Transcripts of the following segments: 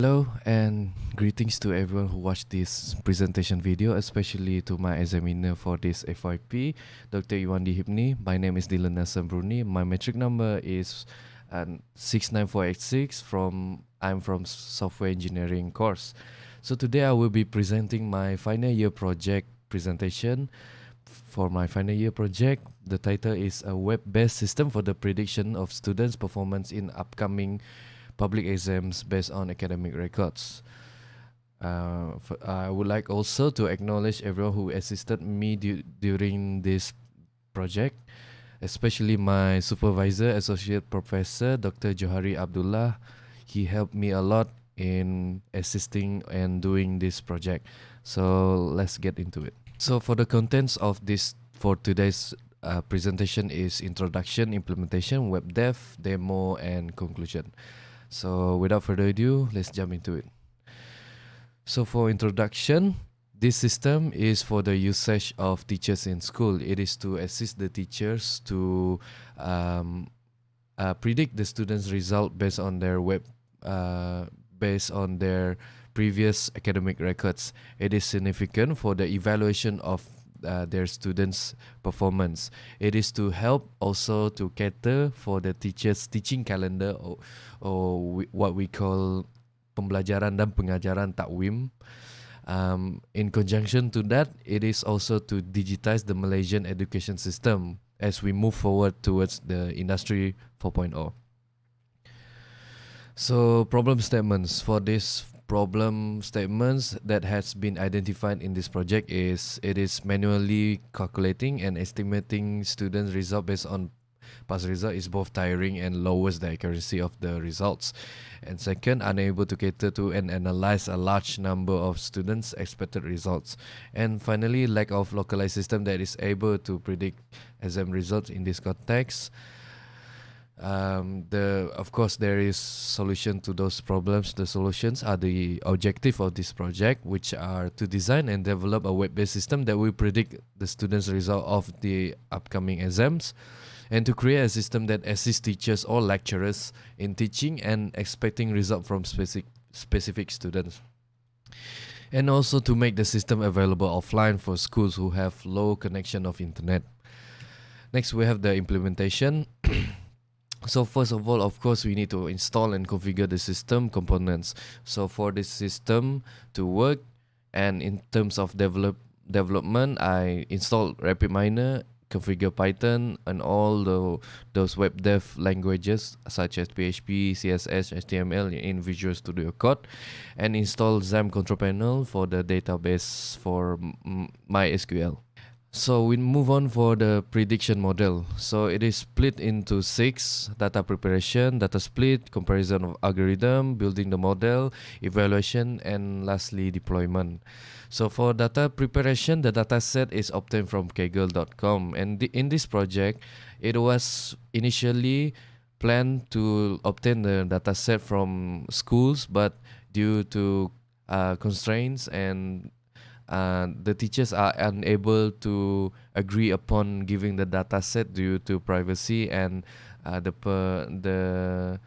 Hello and greetings to everyone who watched this presentation video, especially to my examiner for this FYP, Dr. Iwandi Hipni. My name is Dellon Brunnie. My metric number is 69486 I'm from software engineering course. So today I will be presenting my final year project presentation. For my final year project, the title is a web-based system for the prediction of students' performance in upcoming public exams based on academic records. I would like also to acknowledge everyone who assisted me during this project, especially my supervisor, Associate Professor Dr. Johari Abdullah. He helped me a lot in assisting and doing this project. So let's get into it. So for the contents of this for today's presentation is introduction, implementation, web dev, demo, and conclusion. So without further ado, let's jump into it. So for introduction, this system is for the usage of teachers in school. It is to assist the teachers to predict the students' result based on their based on their previous academic records. It is significant for the evaluation of their students' performance. It is to help also to cater for the teachers' teaching calendar or what we call pembelajaran dan pengajaran takwim. In conjunction to that, it is also to digitize the Malaysian education system as we move forward towards the Industry 4.0. So problem statements. For this problem statements that has been identified in this project is it is manually calculating and estimating students' result based on past result is both tiring and lowers the accuracy of the results. And second, unable to cater to and analyze a large number of students' expected results. And finally, lack of localized system that is able to predict exam results in this context. Of course there is solution to those problems. The solutions are the objective of this project, which are to design and develop a web-based system that will predict the students' result of the upcoming exams, and to create a system that assists teachers or lecturers in teaching and expecting result from specific students, and also to make the system available offline for schools who have low connection of internet. Next, we have the implementation. So first of all, of course, we need to install and configure the system components. So for this system to work, and in terms of development, I installed RapidMiner, configure Python, and all those web dev languages such as PHP, CSS, HTML in Visual Studio Code, and install XAMPP Control Panel for the database for MySQL. So we move on for the prediction model. So it is split into 6: data preparation, data split, comparison of algorithm, building the model, evaluation, and lastly deployment. So for data preparation, the data set is obtained from kaggle.com, and in this project, it was initially planned to obtain the data set from schools, but due to constraints and the teachers are unable to agree upon giving the data set due to privacy, and the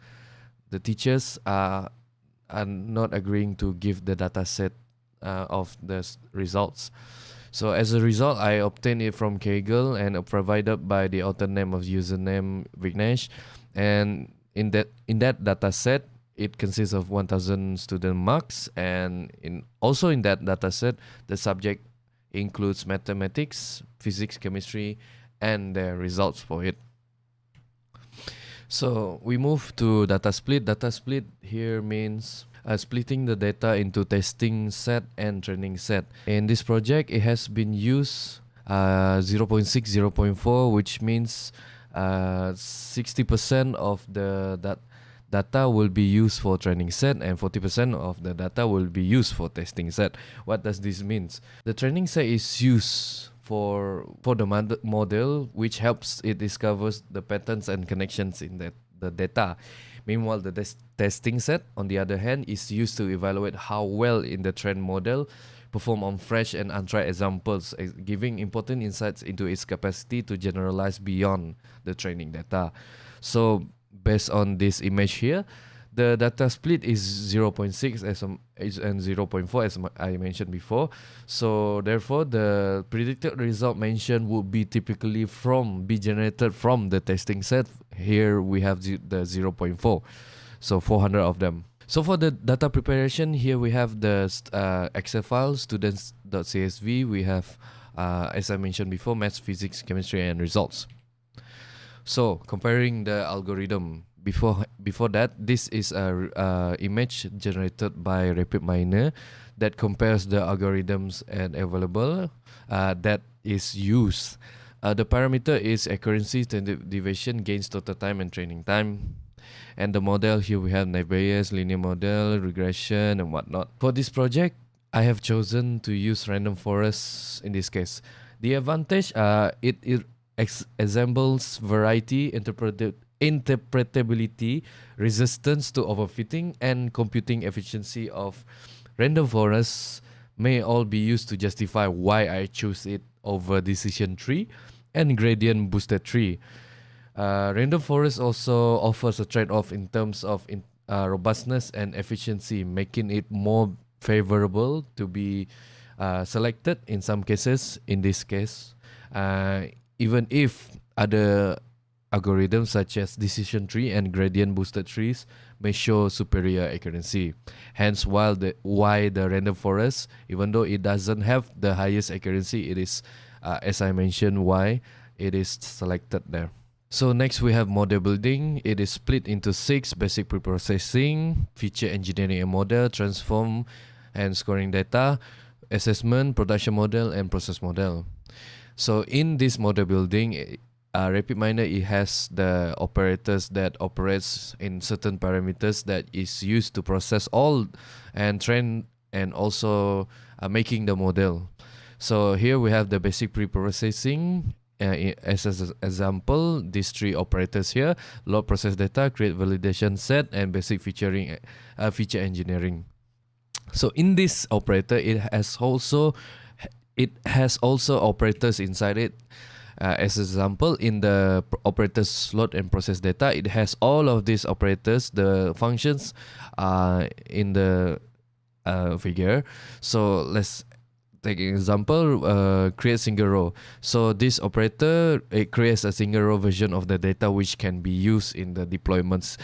teachers are not agreeing to give the data set of the results. So as a result, I obtained it from Kaggle and provided by the author name of username Vignesh, and in that data set, it consists of 1,000 student marks, and also in that dataset, the subject includes mathematics, physics, chemistry, and their results for it. So we move to data split. Data split here means splitting the data into testing set and training set. In this project, it has been used 0.6, 0.4, which means 60% of the data will be used for training set and 40% of the data will be used for testing set. What does this mean? The training set is used for the model, which helps it discovers the patterns and connections in the data. Meanwhile, the testing set, on the other hand, is used to evaluate how well in the trained model perform on fresh and untried examples, giving important insights into its capacity to generalize beyond the training data. So based on this image here, The data split is 0.6 and 0.4 as I mentioned before. So therefore, the predicted result mentioned would be typically be generated from the testing set. Here we have the 0.4, so 400 of them. So for the data preparation, here we have the Excel file, students.csv. We have, as I mentioned before, maths, physics, chemistry, and results. So comparing the algorithm, before that, this is a image generated by RapidMiner that compares the algorithms and available that is used. The parameter is accuracy, standard deviation, gains, total time, and training time. And the model, here we have naive Bayes, linear model, regression, and whatnot. For this project, I have chosen to use random forest in this case. The advantage, it examines variety, interpretability, resistance to overfitting, and computing efficiency of random forests may all be used to justify why I choose it over decision tree and gradient boosted tree. Random forest also offers a trade-off in terms of robustness and efficiency, making it more favorable to be selected in some cases. In this case, even if other algorithms such as decision tree and gradient boosted trees may show superior accuracy. Hence, why the random forest, even though it doesn't have the highest accuracy, it is, as I mentioned, why it is selected there. So next we have model building. It is split into 6: basic preprocessing, feature engineering and model, transform and scoring data, assessment, production model, and process model. So in this model building, RapidMiner, it has the operators that operates in certain parameters that is used to process all and train and also making the model. So here we have the basic preprocessing. As an example, these 3 operators here: load process data, create validation set, and basic feature engineering. So in this operator, it has also operators inside it. As an example, in the operators load and process data, it has all of these operators, the functions in the figure. So let's take an example, create single row. So this operator, it creates a single row version of the data which can be used in the deployments.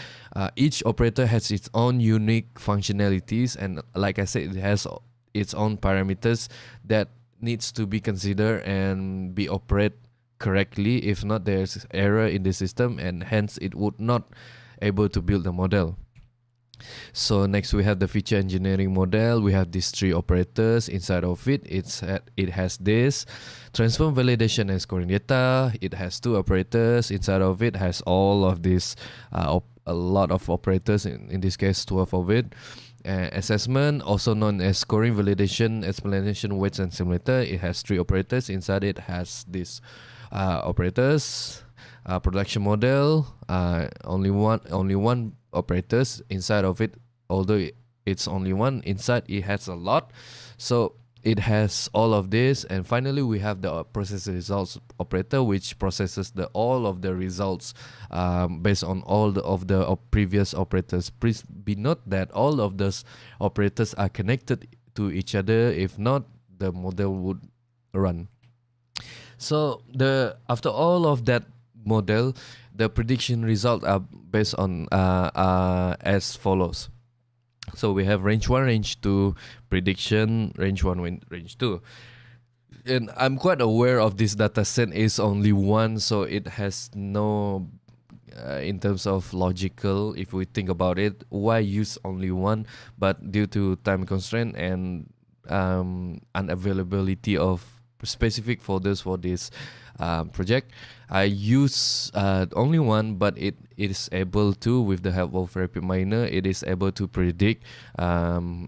Each operator has its own unique functionalities, and like I said, it has its own parameters that needs to be considered and be operated correctly. If not, there's error in the system, and hence it would not able to build the model. So next we have the feature engineering model. We have these 3 operators inside of it. It has this transform, validation, and scoring data. It has 2 operators inside of it. Has all of this a lot of operators, in this case 12 of it. Assessment, also known as scoring, validation, explanation, weights, and simulator. It has 3 operators inside it. Has these operators. Production model, only one operators inside of it. Although it's only one, inside it has a lot. So it has all of this. And finally, we have the process results operator, which processes all of the results based on all of the previous operators. Please be note that all of those operators are connected to each other. If not, the model would run. So after all of that model, the prediction results are based on as follows. So we have range 1, range 2 prediction, range 1, range 2. And I'm quite aware of this data set is only one, so it has no, in terms of logical, if we think about it, why use only one? But due to time constraint and unavailability of specific folders for this project, I use only one, but it is able to, with the help of RapidMiner, it is able to predict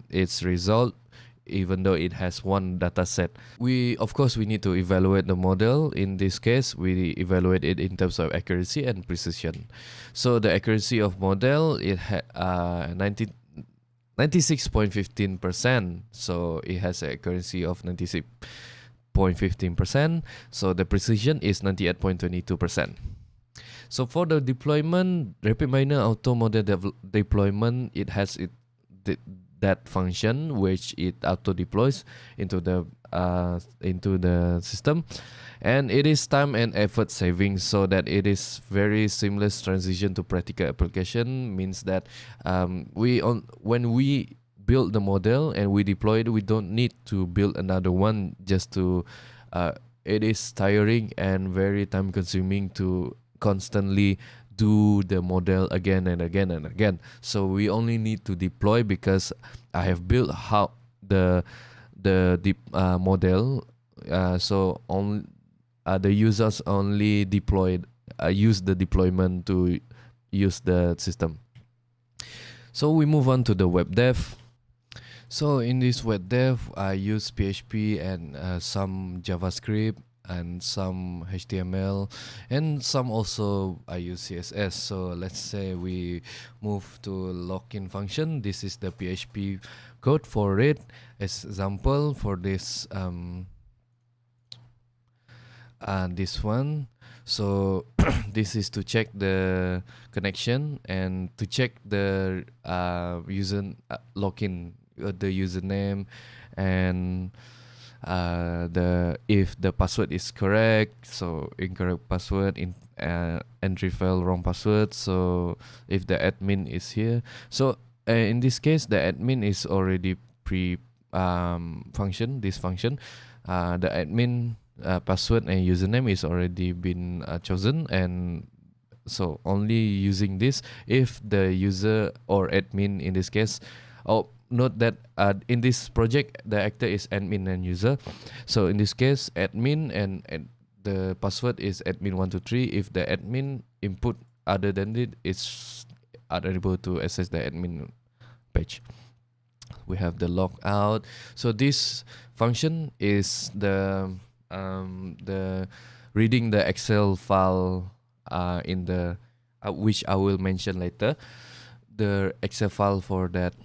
its result, even though it has one data set. Of course, we need to evaluate the model. In this case, we evaluate it in terms of accuracy and precision. So the accuracy of model, it had 96.15%. So it has an accuracy of 96.15%. So the precision is 98.22%. So for the deployment, RapidMiner auto model deployment, it has th- that function which it auto deploys into the system, and it is time and effort saving, so that it is very seamless transition to practical application. Means that when we build the model and we deploy it, we don't need to build another one just to. It is tiring and very time consuming to constantly do the model again and again and again. So we only need to deploy because I have built how the deep model. So on the users only deployed use the deployment to use the system. So we move on to the web dev. So in this web dev, I use PHP and some JavaScript and some HTML, and some also I use CSS. So let's say we move to login function. This is the PHP code for it. As example for this this one. So this is to check the connection and to check the user login, the username, and the if the password is correct. So incorrect password, in entry file wrong password. So if the admin is here, so in this case the admin is already pre function, this function. The admin password and username is already been chosen, and so only using this if the user or admin in this case. Oh, note that in this project the actor is admin and user. So in this case admin and the password is admin123. If the admin input other than it, it's unable to access the admin page. We have the logout. So this function is the reading the Excel file in the which I will mention later, the Excel file for that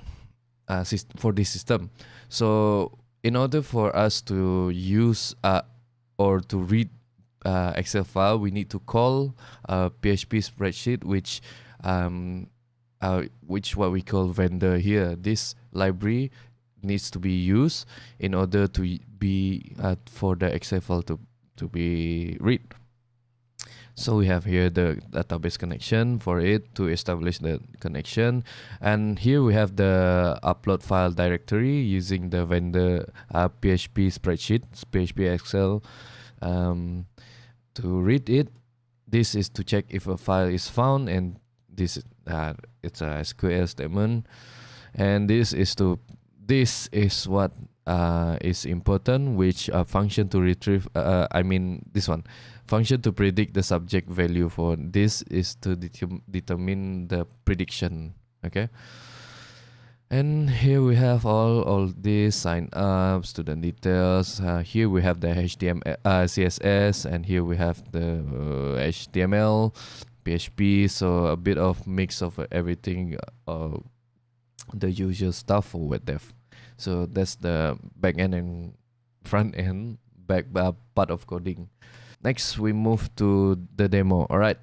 for this system. So in order for us to use or to read Excel file, we need to call a PHP spreadsheet, which what we call vendor here. This library needs to be used in order to be for the Excel file to be read. So we have here the database connection for it to establish the connection, and here we have the upload file directory using the vendor PHP spreadsheet, PHP Excel to read it. This is to check if a file is found, and this it's a SQL statement, and this is what is important, which function to retrieve. This one function to predict the subject value for this is to determine the prediction. Okay. And here we have all this sign up, student details. Here we have the HTML, CSS, and here we have the HTML, PHP. So a bit of mix of everything, the usual stuff for web dev. So that's the back end and front end part of coding. Next, we move to the demo. All right.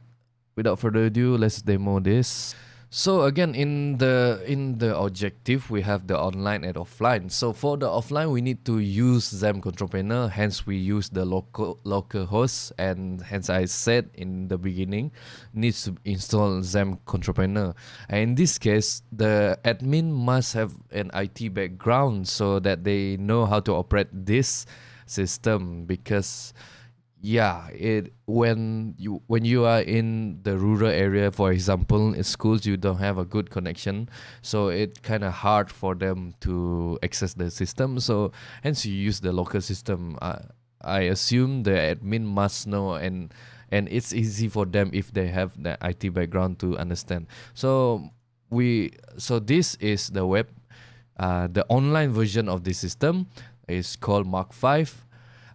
Without further ado, let's demo this. So again, in the objective, we have the online and offline. So for the offline, we need to use XAMPP control panel. Hence, we use the local host, and hence I said in the beginning, needs to install XAMPP control panel. And in this case, the admin must have an IT background so that they know how to operate this system, because when you are in the rural area, for example, in schools, you don't have a good connection, so it's kind of hard for them to access the system. So hence you use the local system. I assume the admin must know, and it's easy for them if they have the IT background to understand. So this is the the online version of this system is called Mark 5.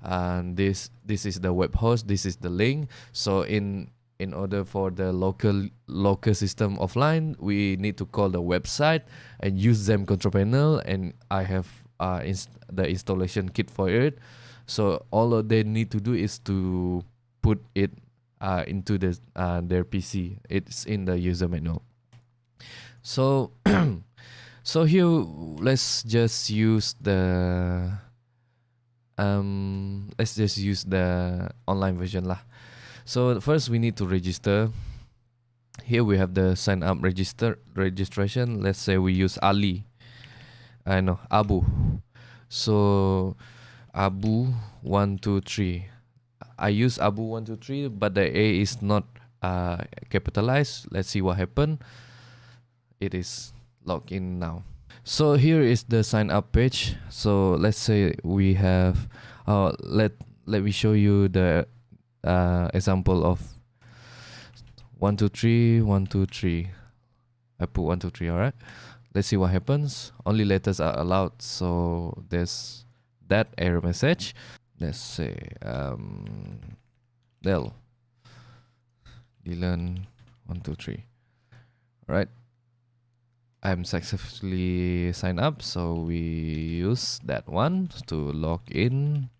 And this is the web host, this is the link. So in order for the local system offline, we need to call the website and use XAMPP control panel, and I have the installation kit for it. So all they need to do is to put it into their PC. It's in the user manual. So so here let's just use the online version lah. So first we need to register. Here we have the sign up registration. Let's say we use Ali. Abu. So Abu 123. I use Abu 123, but the A is not capitalized. Let's see what happened. It is logged in now. So here is the sign up page. So let's say we have let me show you the example of 123 123. I put 123. All right, let's see what happens. Only letters are allowed, so there's that error message. Let's say Dellon 123. All right, I'm successfully signed up, so we use that one to log in.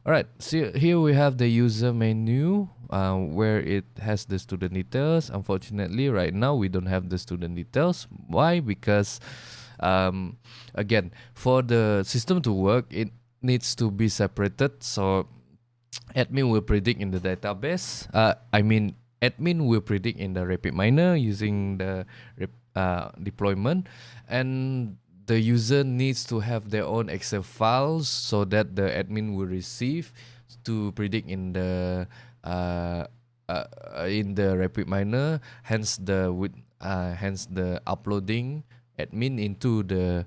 Alright, so here we have the user menu where it has the student details. Unfortunately, right now we don't have the student details. Why? Because again, for the system to work, it needs to be separated. So admin will predict in the database. Admin will predict in the RapidMiner using the deployment, and the user needs to have their own Excel files so that the admin will receive to predict in the RapidMiner. Hence the uploading admin into the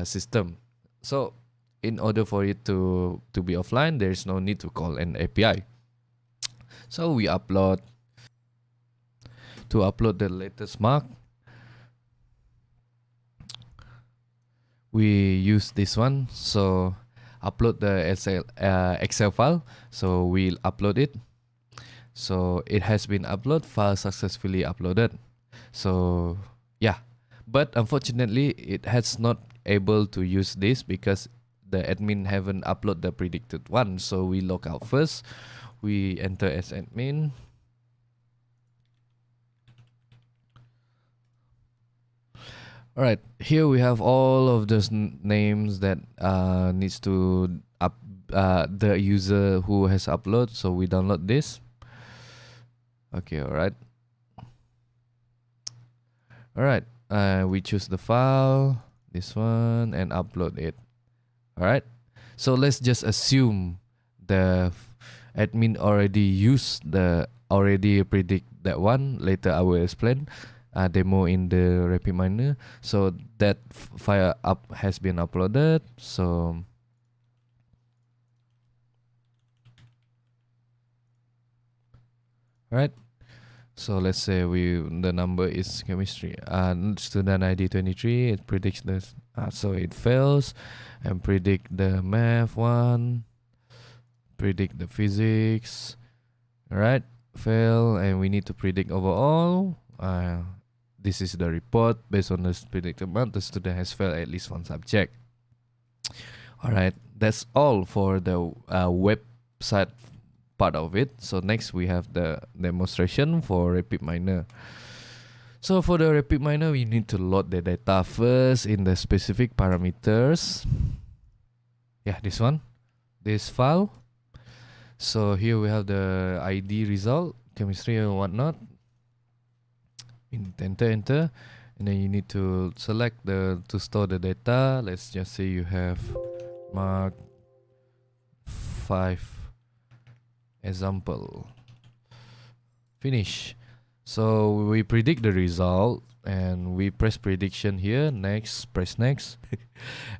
system. So in order for it to be offline, there is no need to call an API. So we upload. To upload the latest mark, we use this one. So upload the Excel file. So we'll upload it. So it has been uploaded, file successfully uploaded. So yeah, but unfortunately it has not able to use this because the admin haven't uploaded the predicted one. So we log out first. We enter as admin. All right, here we have all of those names that needs to the user who has uploaded. So we download this. Okay, all right. We choose the file, this one, and upload it. All right. So let's just assume the admin already predict that one. Later I will explain. Demo in the RapidMiner. So that file has been uploaded. So right. So let's say the number is chemistry. Student ID 23. It predicts this. So it fails, and predict the math one. Predict the physics. All right. Fail, and we need to predict overall. This is the report. Based on the predicted amount, the student has failed at least one subject. Alright, that's all for the website part of it. So next we have the demonstration for RapidMiner. So for the RapidMiner, we need to load the data first in the specific parameters. Yeah, this one, this file. So here we have the ID result, chemistry and whatnot. Enter, and then you need to select to store the data. Let's just say you have mark 5 example. Finish. So we predict the result, and we press prediction here. Next, press next,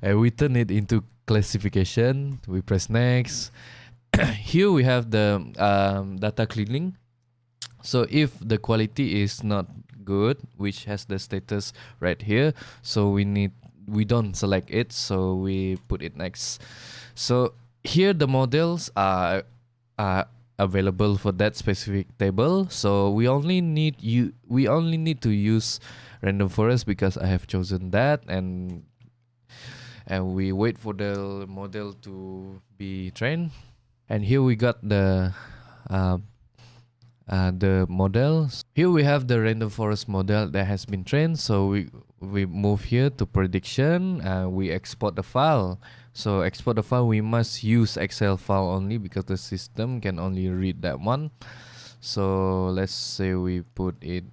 and we turn it into classification. We press next. Here we have the data cleaning. So if the quality is not good, which has the status right here, so we don't select it, so we put it next. So here the models are available for that specific table. So we only need to use random forest because I have chosen that, and we wait for the model to be trained. And here we got the uh, the model. Here we have the random forest model that has been trained. So we move here to prediction. We export the file. So export the file, we must use Excel file only because the system can only read that one. So let's say we put it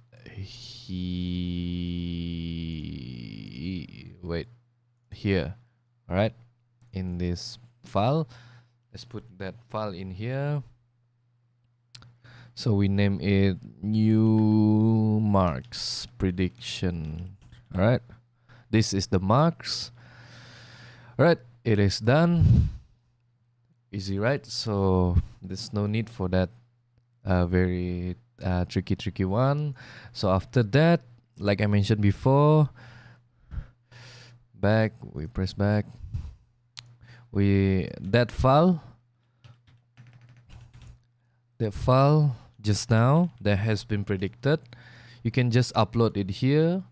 here. All right, in this file, let's put that file in here. So we name it new marks prediction. All right, this is the marks. All right, it is done. Easy, right? So there's no need for that very tricky one. So after that, like I mentioned before, we press back. That file just now that has been predicted, you can just upload it here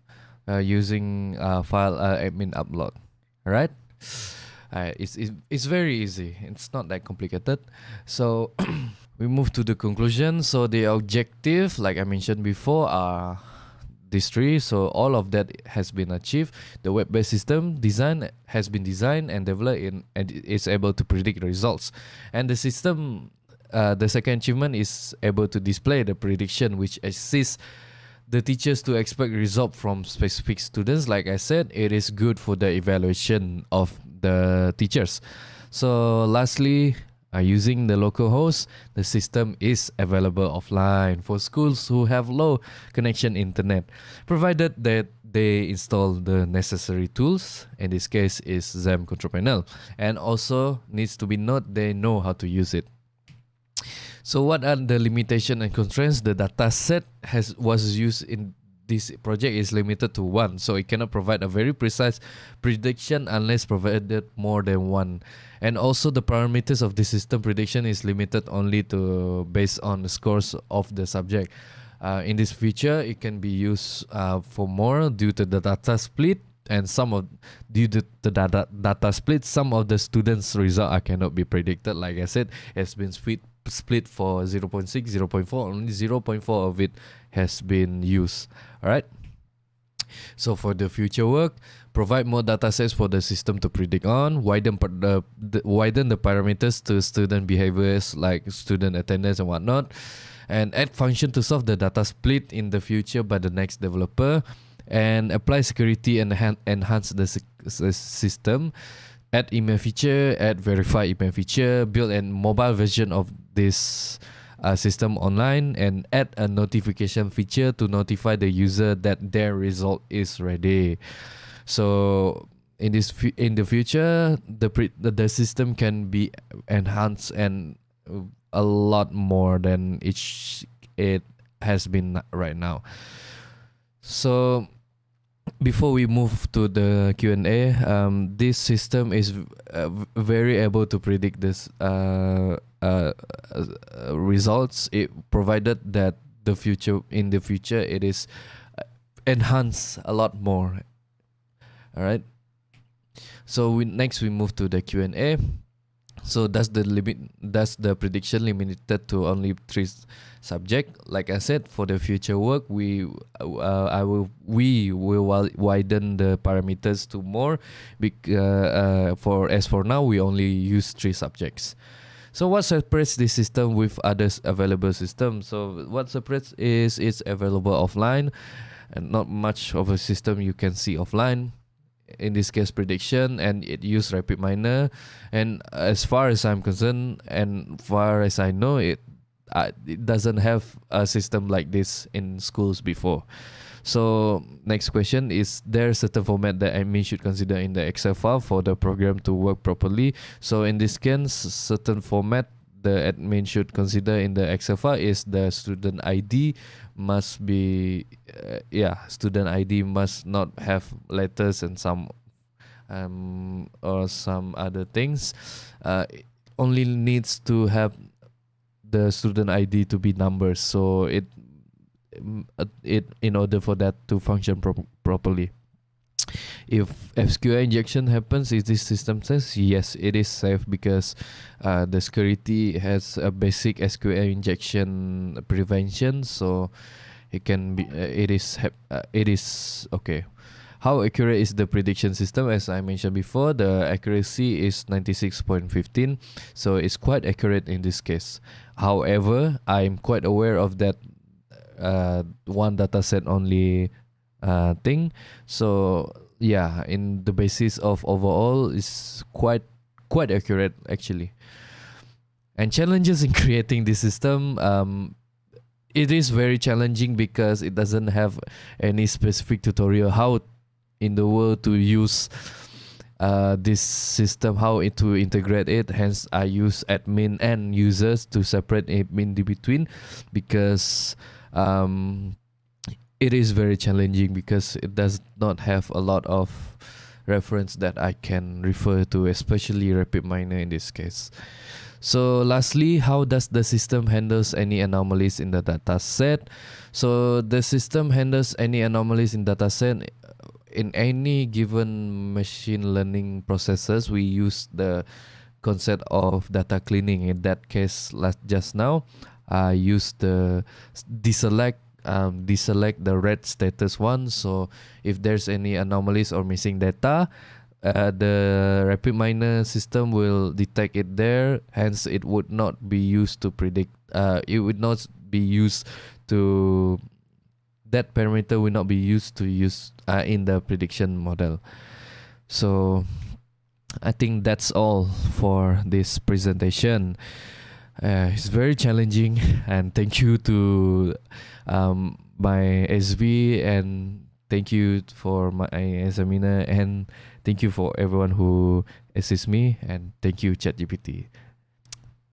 using file admin upload. All right. It's very easy. It's not that complicated. So we move to the conclusion. So the objective, like I mentioned before, are these three. So all of that has been achieved. The web-based system has been designed and developed and is able to predict results. And the system, the second achievement is able to display the prediction, which assists the teachers to expect result from specific students. Like I said, it is good for the evaluation of the teachers. So lastly, using the local host, the system is available offline for schools who have low connection internet, provided that they install the necessary tools. In this case is XAMPP control panel, and also needs to be noted they know how to use it. So what are the limitations and constraints? The data set was used in this project is limited to 1, so it cannot provide a very precise prediction unless provided more than 1. And also the parameters of the system prediction is limited only to based on the scores of the subject. In this feature, it can be used for more due to the data split, and due to the data split, some of the students' result cannot be predicted. Like I said, it's been split for 0.6, 0.4, only 0.4 of it has been used. All right. So for the future work, provide more data sets for the system to predict on, widen the parameters to student behaviors like student attendance and whatnot, and add function to solve the data split in the future by the next developer, and apply security and enhance the system. Add email feature, add verify email feature, build a mobile version of this system online, and add a notification feature to notify the user that their result is ready. So in the future, the system can be enhanced and a lot more than it has been right now. So before we move to the Q&A, this system is very able to predict this results. It provided that in the future it is enhanced a lot more. All right. So next we move to the Q&A. So does the prediction limited to only 3 subjects? Like I said, for the future work, we will widen the parameters to more. For now, we only use 3 subjects. So what separates this system with others available systems? So what separates is it's available offline, and not much of a system you can see offline. In this case, prediction, and it used RapidMiner. And as far as I'm concerned, and far as I know, it doesn't have a system like this in schools before. So next question, is there a certain format that admin should consider in the Excel file for the program to work properly? So in this case, certain format the admin should consider in the Excel file is the student ID must be student ID must not have letters and some or some other things. It only needs to have the student ID to be numbers, so it in order for that to function properly. if SQL injection happens, is this system safe? Yes, it is safe because the security has a basic SQL injection prevention, so it can be. It is okay. How accurate is the prediction system? As I mentioned before, the accuracy is 96.15, so it's quite accurate in this case. However, I'm quite aware of that one dataset only thing. So yeah, in the basis of overall is quite accurate actually. And challenges in creating this system, it is very challenging because it doesn't have any specific tutorial how in the world to use this system, how to integrate it. Hence I use admin and users to separate admin in between, because it is very challenging because it does not have a lot of reference that I can refer to, especially RapidMiner in this case. So lastly, how does the system handles any anomalies in the data set? So the system handles any anomalies in data set in any given machine learning processes. We use the concept of data cleaning. In that case, just now, I used the deselect the red status one. So if there's any anomalies or missing data, the RapidMiner system will detect it there. Hence, it would not be used to predict. It would not be used to. That parameter will not be used to use in the prediction model. So I think that's all for this presentation. It's very challenging, and thank you to my SV, and thank you for my examiner, and thank you for everyone who assists me, and thank you ChatGPT.